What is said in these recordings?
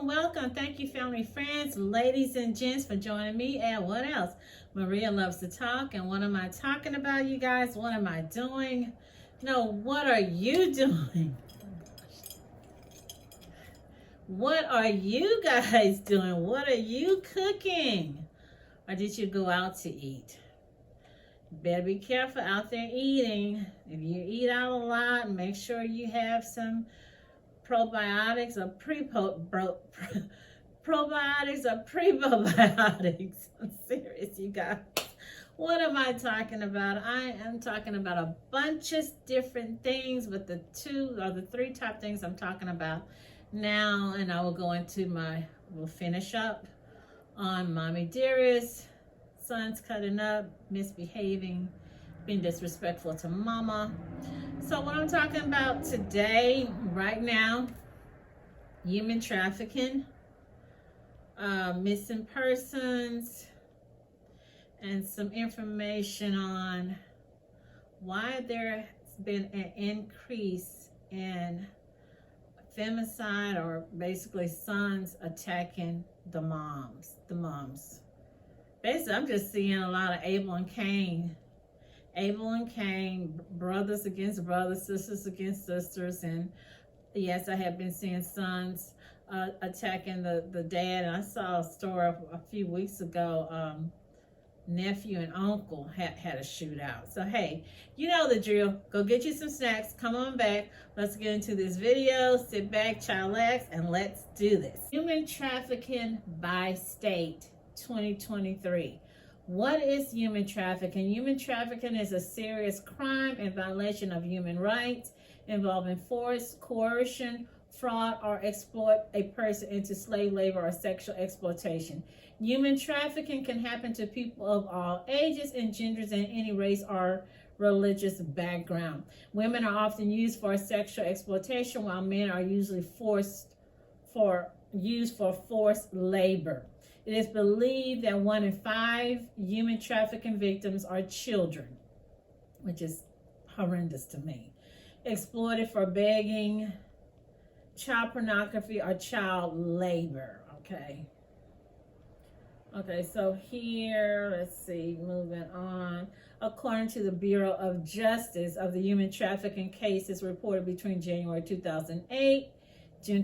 welcome. Thank you, family, friends, ladies, and gents, for joining me at What Else? Maria loves to talk, and what am I talking about, you guys? What am I doing? No, what are you doing? What are you guys doing? What are you cooking? Or did you go out to eat? Better be careful out there eating. If you eat out a lot, make sure you have some probiotics or probiotics or prebiotics. I'm serious, you guys. What am I talking about? I am talking about a bunch of different things, but the three top things I'm talking about now, and I will go into we'll finish up on Mommy Dearest, son's cutting up, misbehaving, being disrespectful to mama. So what I'm talking about today, right now, human trafficking, missing persons, and some information on why there has been an increase in femicide, or basically sons attacking the moms. Basically, I'm just seeing a lot of Abel and Cain, brothers against brothers, sisters against sisters. And yes, I have been seeing sons attacking the dad. And I saw a story a few weeks ago, nephew and uncle had a shootout. So hey, you know the drill. Go get you some snacks, come on back, let's get into this video. Sit back, chillax, and let's do this. Human trafficking by state 2023. What is human trafficking? Human trafficking is a serious crime and violation of human rights involving force, coercion, fraud, or exploit a person into slave labor or sexual exploitation. Human trafficking can happen to people of all ages and genders and any race or religious background. Women are often used for sexual exploitation, while men are usually used for forced labor. It is believed that 1 in 5 human trafficking victims are children, which is horrendous to me. Exploited for begging, child pornography, or child labor. Okay, so here, let's see, moving on. According to the Bureau of Justice, of the human trafficking cases reported between January 2008, June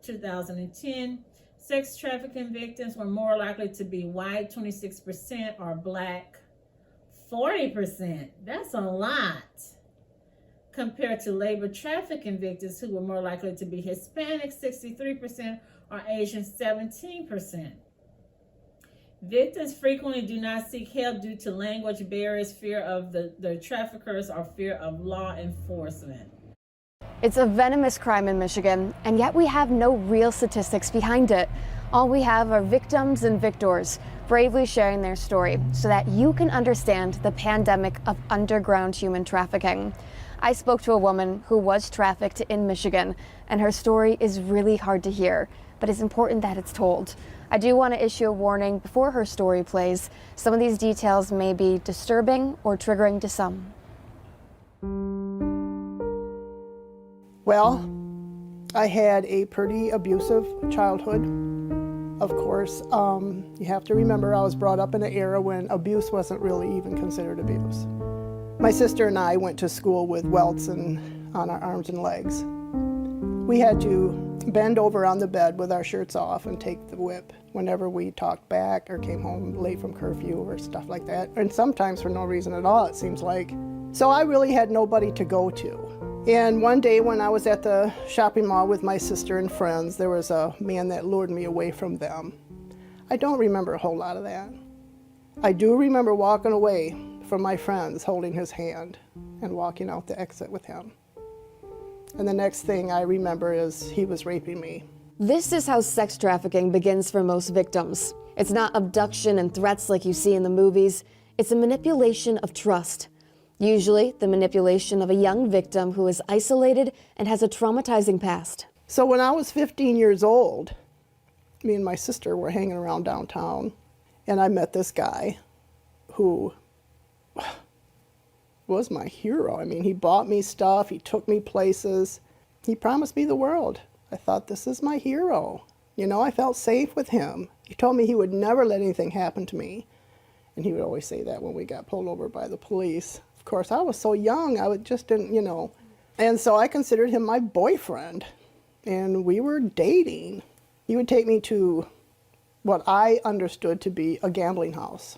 2010, sex trafficking victims were more likely to be white, 26%, or black, 40%. That's a lot. Compared to labor trafficking victims, who were more likely to be Hispanic, 63%, or Asian, 17%. Victims frequently do not seek help due to language barriers, fear of the traffickers, or fear of law enforcement. It's a venomous crime in Michigan, and yet we have no real statistics behind it. All we have are victims and victors bravely sharing their story so that you can understand the pandemic of underground human trafficking. I spoke to a woman who was trafficked in Michigan, and her story is really hard to hear, but it's important that it's told. I do want to issue a warning before her story plays. Some of these details may be disturbing or triggering to some. Well, I had a pretty abusive childhood. Of course, you have to remember I was brought up in an era when abuse wasn't really even considered abuse. My sister and I went to school with welts on our arms and legs. We had to bend over on the bed with our shirts off and take the whip whenever we talked back or came home late from curfew or stuff like that. And sometimes for no reason at all, it seems like. So I really had nobody to go to. And one day when I was at the shopping mall with my sister and friends, there was a man that lured me away from them. I don't remember a whole lot of that. I do remember walking away from my friends, holding his hand and walking out the exit with him. And the next thing I remember is he was raping me. This is how sex trafficking begins for most victims. It's not abduction and threats like you see in the movies. It's a manipulation of trust. Usually the manipulation of a young victim who is isolated and has a traumatizing past. So when I was 15 years old, me and my sister were hanging around downtown, and I met this guy who was my hero. I mean, he bought me stuff, he took me places, he promised me the world. I thought, this is my hero. You know, I felt safe with him. He told me he would never let anything happen to me. And he would always say that when we got pulled over by the police. Of course, I was so young, just didn't, you know. And so I considered him my boyfriend. And we were dating. He would take me to what I understood to be a gambling house.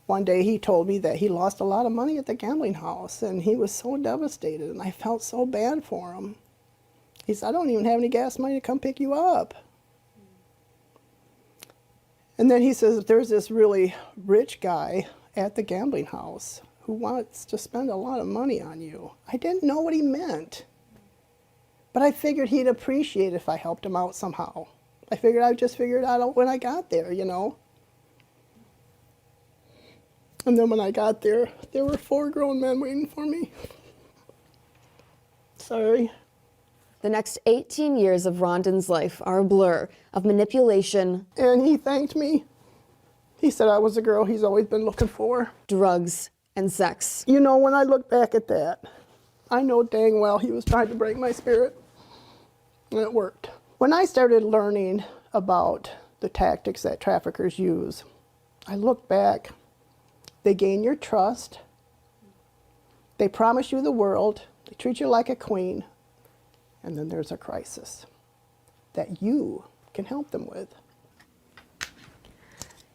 One day he told me that he lost a lot of money at the gambling house, and he was so devastated, and I felt so bad for him. He said, I don't even have any gas money to come pick you up. And then he says, there's this really rich guy at the gambling house who wants to spend a lot of money on you. I didn't know what he meant, but I figured he'd appreciate it if I helped him out somehow. I figured I'd just figure it out when I got there, you know. And then when I got there were 4 grown men waiting for me. Sorry. The next 18 years of Rondon's life are a blur of manipulation. And he thanked me. He said I was the girl he's always been looking for. Drugs and sex. You know, when I look back at that, I know dang well he was trying to break my spirit. And it worked. When I started learning about the tactics that traffickers use, I look back. They gain your trust. They promise you the world. They treat you like a queen. And then there's a crisis that you can help them with.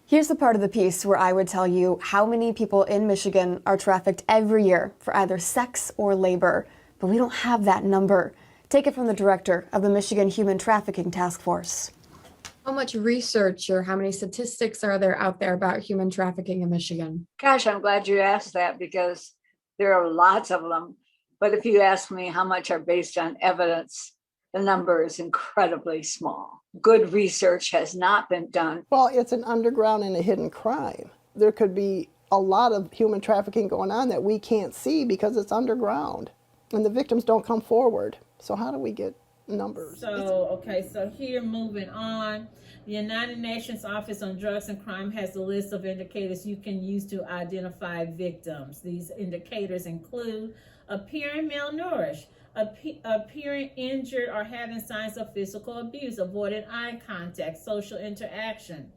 Here's the part of the piece where I would tell you how many people in Michigan are trafficked every year for either sex or labor, but we don't have that number. Take it from the director of the Michigan Human Trafficking Task Force. How much research or how many statistics are there out there about human trafficking in Michigan? Gosh, I'm glad you asked that because there are lots of them. But if you ask me how much are based on evidence, the number is incredibly small. Good research has not been done. Well, it's an underground and a hidden crime. There could be a lot of human trafficking going on that we can't see because it's underground and the victims don't come forward. So how do we get numbers? So here, moving on, the United Nations Office on Drugs and Crime has a list of indicators you can use to identify victims. These indicators include appearing malnourished, appearing injured or having signs of physical abuse, avoiding eye contact, social interaction,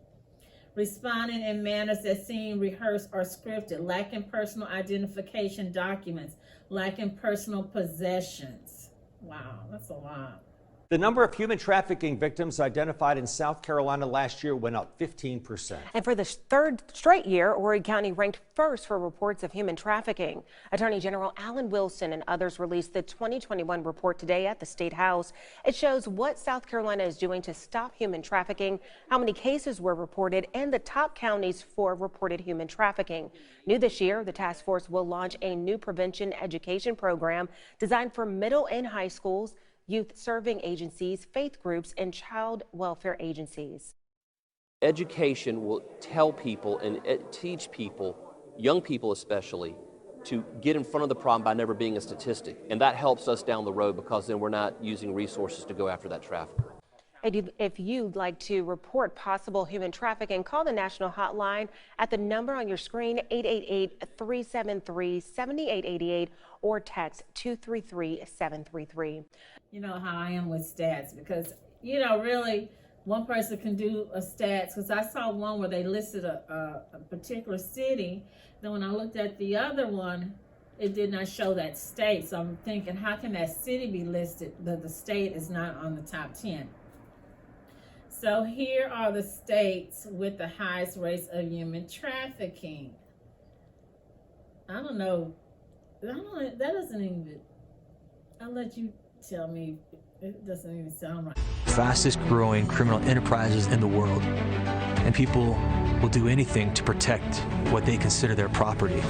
responding in manners that seem rehearsed or scripted, lacking personal identification documents, lacking personal possessions. Wow, that's a lot. The number of human trafficking victims identified in South Carolina last year went up 15%. And for the third straight year, Horry County ranked first for reports of human trafficking. Attorney General Alan Wilson and others released the 2021 report today at the State House. It shows what South Carolina is doing to stop human trafficking, how many cases were reported, and the top counties for reported human trafficking. New this year, the task force will launch a new prevention education program designed for middle and high schools, youth serving agencies, faith groups, and child welfare agencies. Education will tell people and teach people, young people especially, to get in front of the problem by never being a statistic. And that helps us down the road because then we're not using resources to go after that trafficker. If you'd like to report possible human trafficking, call the national hotline at the number on your screen, 888-373-7888, or text 233-733. You know how I am with stats because, you know, really one person can do a stats because I saw one where they listed a particular city. Then when I looked at the other one, it did not show that state. So I'm thinking, how can that city be listed, but the state is not on the top 10? So here are the states with the highest rates of human trafficking. I don't know. That doesn't even, I'll let you tell me. It doesn't even sound right. Fastest growing criminal enterprises in the world. And people will do anything to protect what they consider their property.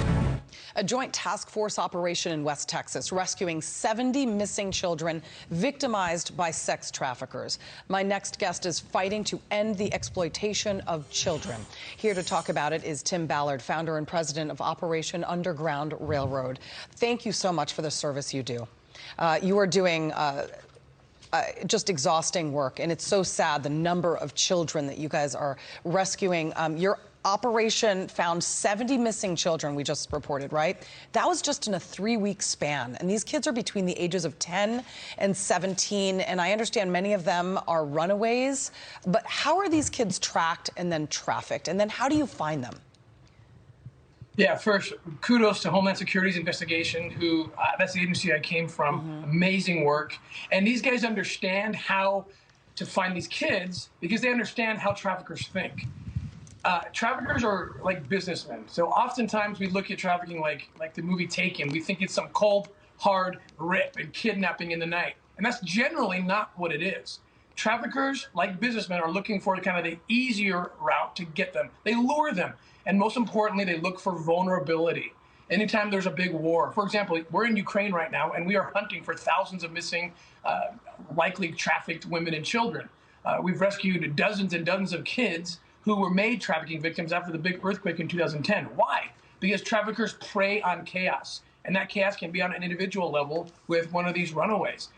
A joint task force operation in West Texas rescuing 70 missing children victimized by sex traffickers. My next guest is fighting to end the exploitation of children. Here to talk about it is Tim Ballard, founder and president of Operation Underground Railroad. Thank you so much for the service you do. You are doing just exhausting work, and it's so sad the number of children that you guys are rescuing. Your operation found 70 missing children, we just reported, right? That was just in a 3-week span. And these kids are between the ages of 10 and 17. And I understand many of them are runaways. But how are these kids tracked and then trafficked? And then how do you find them? Yeah, first, kudos to Homeland Security's investigation, that's the agency I came from. Amazing work. And these guys understand how to find these kids because they understand how traffickers think. Traffickers are like businessmen. So oftentimes we look at trafficking like the movie Taken. We think it's some cold, hard rip and kidnapping in the night. And that's generally not what it is. Traffickers, like businessmen, are looking for kind of the easier route to get them. They lure them. And most importantly, they look for vulnerability. Anytime there's a big war, for example, we're in Ukraine right now, and we are hunting for thousands of missing, likely trafficked women and children. We've rescued dozens and dozens of kids who were made trafficking victims after the big earthquake in 2010. Why? Because traffickers prey on chaos, and that chaos can be on an individual level with one of these runaways.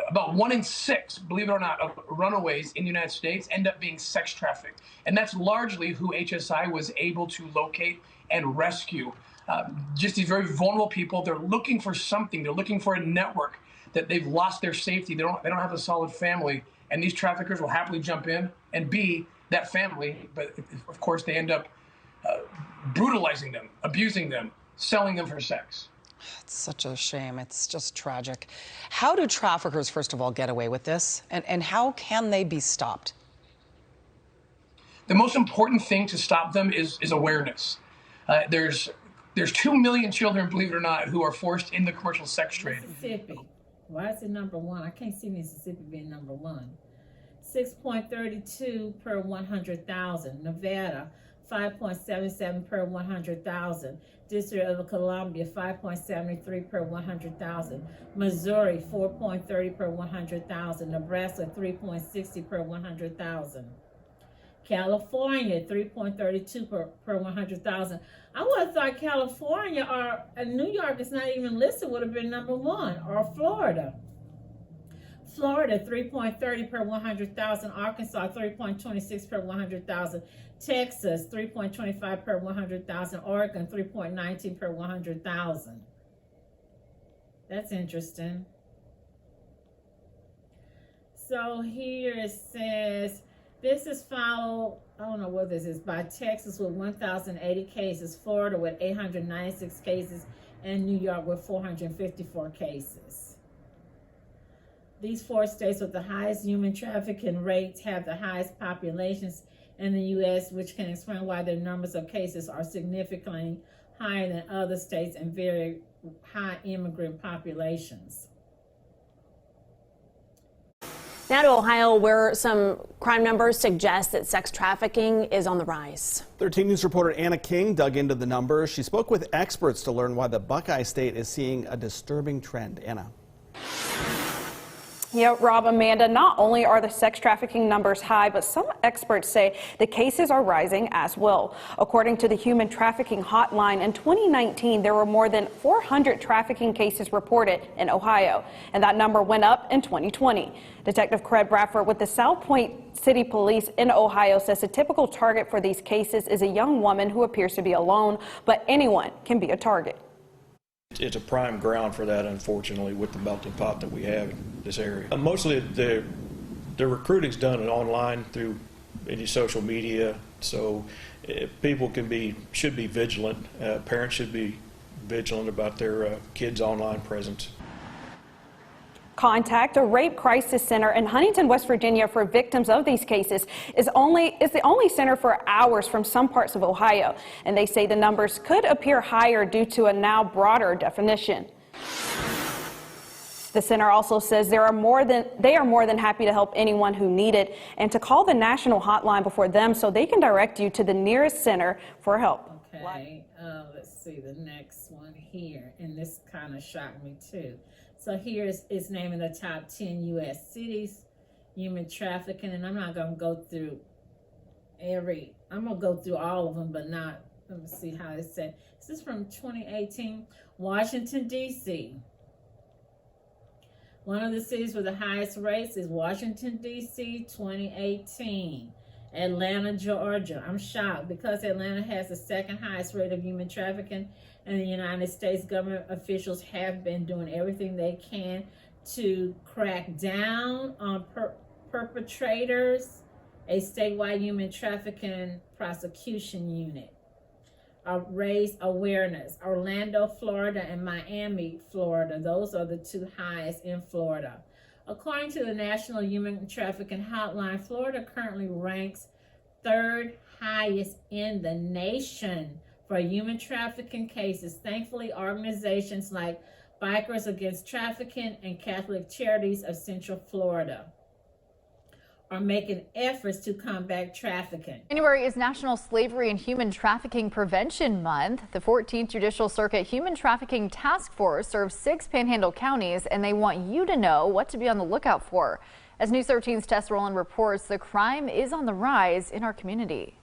About 1 in 6, believe it or not, of runaways in the United States end up being sex trafficked. And that's largely who HSI was able to locate and rescue. Just these very vulnerable people. They're looking for something. They're looking for a network that they've lost their safety. They don't have a solid family. And these traffickers will happily jump in and be that family. But of course, they end up brutalizing them, abusing them, selling them for sex. It's such a shame. It's just tragic. How do traffickers, first of all, get away with this? And how can they be stopped? The most important thing to stop them is awareness. There's 2 million children, believe it or not, who are forced in the commercial sex trade. Mississippi. Why is it number 1? I can't see Mississippi being number 1. 6.32 per 100,000. Nevada, 5.77 per 100,000. District of Columbia, 5.73 per 100,000. Missouri, 4.30 per 100,000. Nebraska, 3.60 per 100,000. California, 3.32 per 100,000. I would have thought California or New York is not even listed would have been number 1, or Florida. Florida, 3.30 per 100,000. Arkansas, 3.26 per 100,000. Texas, 3.25 per 100,000. Oregon, 3.19 per 100,000. That's interesting. So here it says, this is followed, I don't know what this is, by Texas with 1,080 cases, Florida with 896 cases, and New York with 454 cases. These 4 states with the highest human trafficking rates have the highest populations in the U.S., which can explain why their numbers of cases are significantly higher than other states and very high immigrant populations. Now to Ohio, where some crime numbers suggest that sex trafficking is on the rise. 13 News reporter Anna King dug into the numbers. She spoke with experts to learn why the Buckeye State is seeing a disturbing trend. Anna. Yeah, Rob, Amanda, not only are the sex trafficking numbers high, but some experts say the cases are rising as well. According to the Human Trafficking Hotline, in 2019, there were more than 400 trafficking cases reported in Ohio, and that number went up in 2020. Detective Craig Bradford with the South Point City Police in Ohio says a typical target for these cases is a young woman who appears to be alone, but anyone can be a target. It's a prime ground for that, unfortunately, with the melting pot that we have in this area. Mostly the recruiting's done online through any social media, so people should be vigilant. Parents should be vigilant about their kids' online presence. Contact a rape crisis center in Huntington, West Virginia for victims of these cases is the only center for hours from some parts of Ohio, and they say the numbers could appear higher due to a now broader definition. The center also says they are more than happy to help anyone who need it and to call the national hotline before them so they can direct you to the nearest center for help. Okay, let's see the next one here, and this kind of shocked me too. So here's its naming the top 10 U.S. cities, human trafficking, and I'm not going to go through I'm going to go through all of them, but not, let me see how it said. This is from 2018. Washington, D.C. One of the cities with the highest rates is Washington, D.C., 2018. Atlanta, Georgia. I'm shocked because Atlanta has the second highest rate of human trafficking in the United States. Government officials have been doing everything they can to crack down on perpetrators. A statewide human trafficking prosecution unit raise awareness. Orlando, Florida, and Miami, Florida. Those are the two highest in Florida. According to the National Human Trafficking Hotline, Florida currently ranks third highest in the nation for human trafficking cases. Thankfully, organizations like Bikers Against Trafficking and Catholic Charities of Central Florida are making efforts to combat trafficking. January is National Slavery and Human Trafficking Prevention Month. The 14th Judicial Circuit Human Trafficking Task Force serves 6 Panhandle counties, and they want you to know what to be on the lookout for. As News 13's Tess Rowland reports, the crime is on the rise in our community.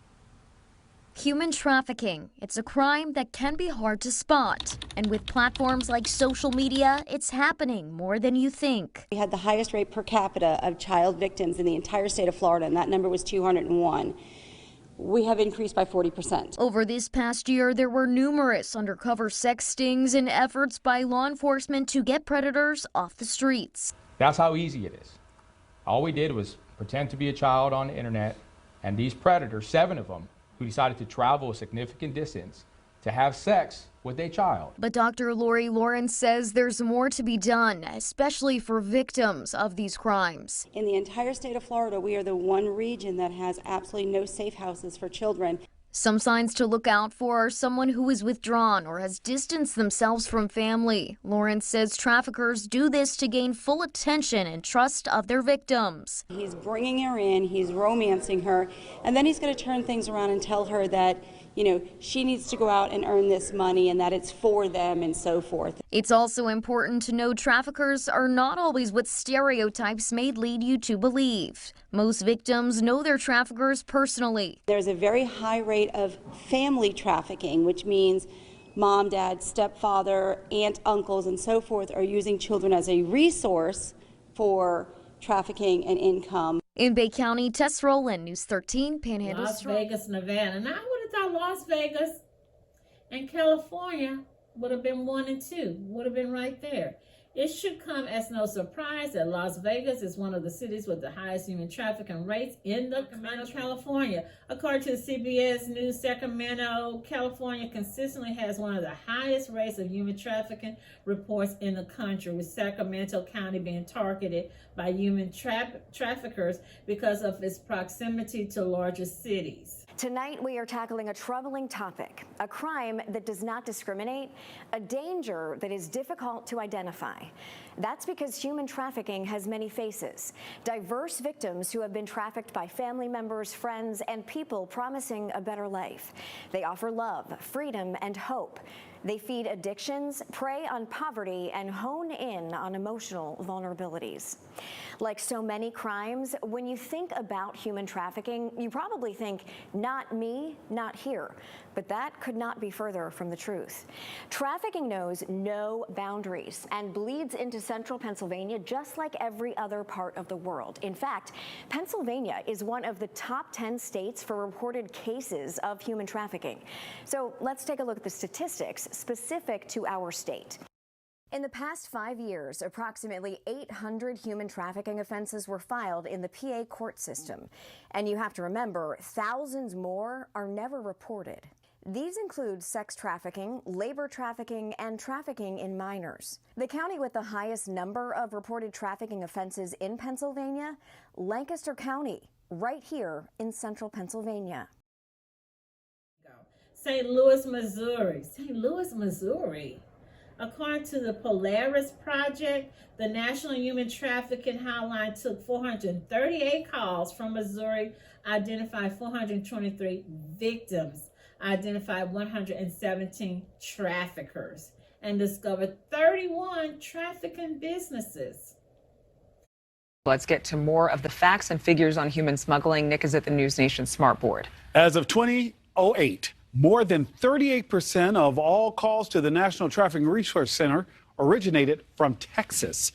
Human trafficking. It's a crime that can be hard to spot. And with platforms like social media, it's happening more than you think. We had the highest rate per capita of child victims in the entire state of Florida, and that number was 201. We have increased by 40%. Over this past year, there were numerous undercover sex stings and efforts by law enforcement to get predators off the streets. That's how easy it is. All we did was pretend to be a child on the internet, and these predators, 7 of them, who decided to travel a significant distance to have sex with a child. But Dr. Lori Lawrence says there's more to be done, especially for victims of these crimes. In the entire state of Florida, we are the one region that has absolutely no safe houses for children. Some signs to look out for are someone who is withdrawn or has distanced themselves from family. Lawrence says traffickers do this to gain full attention and trust of their victims. He's bringing her in, he's romancing her, and then he's going to turn things around and tell her that, you know, she needs to go out and earn this money and that it's for them and so forth. It's also important to know traffickers are not always what stereotypes may lead you to believe. Most victims know their traffickers personally. There's a very high rate of family trafficking, which means mom, dad, stepfather, aunt, uncles, and so forth are using children as a resource for trafficking and income. In Bay County, Tess Rowland, News 13, Panhandle. Las Vegas, Nevada. Now, I would have thought Las Vegas and California would have been 1 and 2, would have been right there. It should come as no surprise that Las Vegas is one of the cities with the highest human trafficking rates in the country, California. According to CBS News, Sacramento, California consistently has one of the highest rates of human trafficking reports in the country, with Sacramento County being targeted by human traffickers because of its proximity to larger cities. Tonight, we are tackling a troubling topic, a crime that does not discriminate, a danger that is difficult to identify. That's because human trafficking has many faces, diverse victims who have been trafficked by family members, friends, and people promising a better life. They offer love, freedom, and hope. They feed addictions, prey on poverty, and hone in on emotional vulnerabilities. Like so many crimes, when you think about human trafficking, you probably think, not me, not here. But that could not be further from the truth. Trafficking knows no boundaries and bleeds into central Pennsylvania just like every other part of the world. In fact, Pennsylvania is one of the top 10 states for reported cases of human trafficking. So let's take a look at the statistics specific to our state. In the past 5 years, approximately 800 human trafficking offenses were filed in the PA court system. And you have to remember, thousands more are never reported. These include sex trafficking, labor trafficking, and trafficking in minors. The county with the highest number of reported trafficking offenses in Pennsylvania, Lancaster County, right here in central Pennsylvania. St. Louis, Missouri. St. Louis, Missouri. According to the Polaris Project, the National Human Trafficking Hotline took 438 calls from Missouri, identified 423 victims, identified 117 traffickers, and discovered 31 trafficking businesses. Let's get to more of the facts and figures on human smuggling. Nick is at the News Nation Smart Board. As of 2008, more than 38% of all calls to the National Trafficking Resource Center originated from Texas.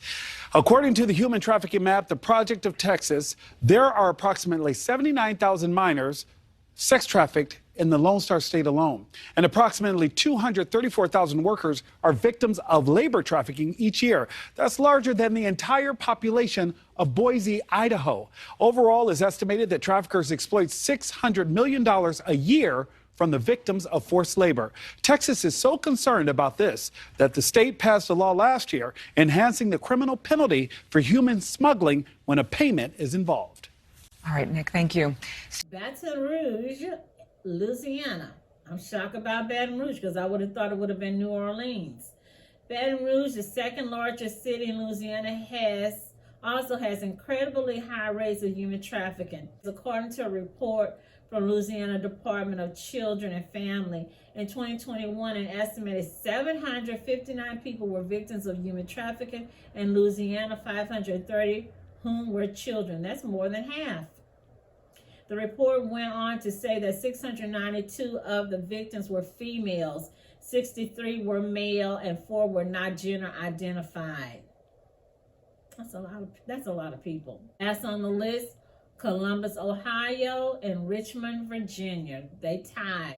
According to the Human Trafficking Map, the Project of Texas, there are approximately 79,000 minors sex trafficked in the Lone Star State alone, and approximately 234,000 workers are victims of labor trafficking each year. That's larger than the entire population of Boise, Idaho. Overall, it's estimated that traffickers exploit $600 million a year from the victims of forced labor. Texas is so concerned about this that the state passed a law last year enhancing the criminal penalty for human smuggling when a payment is involved. All right, Nick, thank you. Baton Rouge, Louisiana. I'm shocked about Baton Rouge because I would have thought it would have been New Orleans. Baton Rouge, the second largest city in Louisiana, also has incredibly high rates of human trafficking. According to a report from Louisiana Department of Children and Family, in 2021, an estimated 759 people were victims of human trafficking in Louisiana, 530 whom were children. That's more than half. The report went on to say that 692 of the victims were females, 63 were male, and 4 were not gender identified. That's a lot of people. That's on the list: Columbus, Ohio, and Richmond, Virginia. They tied.